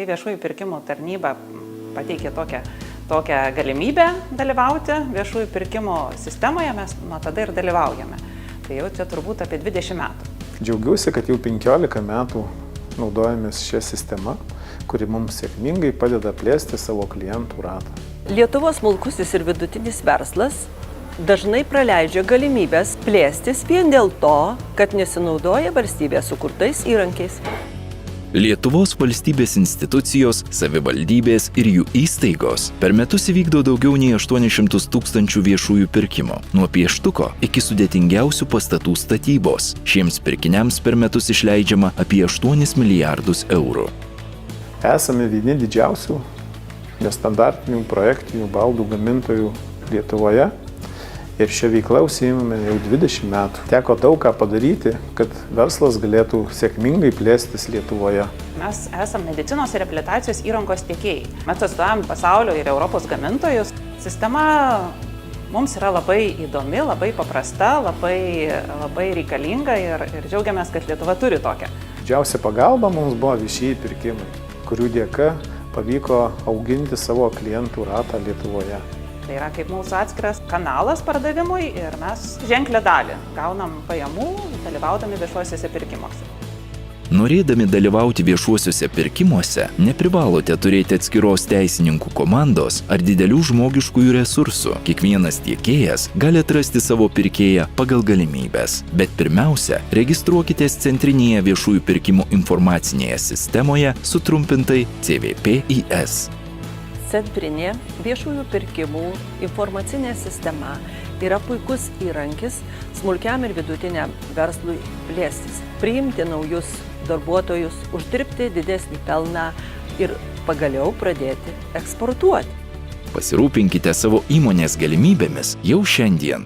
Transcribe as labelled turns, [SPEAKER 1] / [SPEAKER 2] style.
[SPEAKER 1] viešųjų pirkimų tarnyba pateikė tokią galimybę dalyvauti viešųjų pirkimų sistemoje, mes nuo tada ir dalyvaujame. Tai jau čia turbūt apie 20 metų.
[SPEAKER 2] Džiaugiuosi, kad jau 15 metų naudojamės šią sistemą, kuri mums sėkmingai padeda plėsti savo klientų ratą.
[SPEAKER 3] Lietuvos smulkusis ir vidutinis verslas dažnai praleidžia galimybės plėstis vien dėl to, kad nesinaudoja valstybės sukurtais įrankiais.
[SPEAKER 4] Lietuvos valstybės institucijos, savivaldybės ir jų įstaigos per metus įvykdo daugiau nei 800 000 viešųjų pirkimų, nuo pieštuko iki sudėtingiausių pastatų statybos. Šiems pirkiniams per metus išleidžiama apie 8 milijardus eurų.
[SPEAKER 2] Esame vieni didžiausių nestandartinių projektinių baldų gamintojų Lietuvoje. Ir šią veiklą užsiimame jau 20 metų. Teko daug ką padaryti, kad verslas galėtų sėkmingai plėstis Lietuvoje.
[SPEAKER 1] Mes esame medicinos ir reabilitacijos įrangos tiekėjai. Mes atstovaujam pasaulio ir Europos gamintojus. Sistema mums yra labai įdomi, labai paprasta, labai reikalinga ir džiaugiamės, kad Lietuva turi tokią.
[SPEAKER 2] Didžiausia pagalba mums buvo viešieji pirkimai, kurių dėka pavyko auginti savo klientų ratą Lietuvoje.
[SPEAKER 1] Tai yra kaip mūsų atskiras kanalas pardavimui ir mes ženklę dalį gaunam pajamų dalyvaudami viešuosiuose pirkimuose.
[SPEAKER 4] Norėdami dalyvauti viešuosiuose pirkimuose, neprivalote turėti atskiros teisininkų komandos ar didelių žmogiškųjų resursų. Kiekvienas tiekėjas gali atrasti savo pirkėją pagal galimybes. Bet pirmiausia, registruokitės centrinėje viešųjų pirkimų informacinėje sistemoje, sutrumpintai CVPIS.
[SPEAKER 3] Centrinė viešųjų pirkimų informacinė sistema yra puikus įrankis smulkiam ir vidutiniam verslui plėstis, priimti naujus darbuotojus, uždirbti didesnį pelną ir pagaliau pradėti eksportuoti.
[SPEAKER 4] Pasirūpinkite savo įmonės galimybėmis jau šiandien.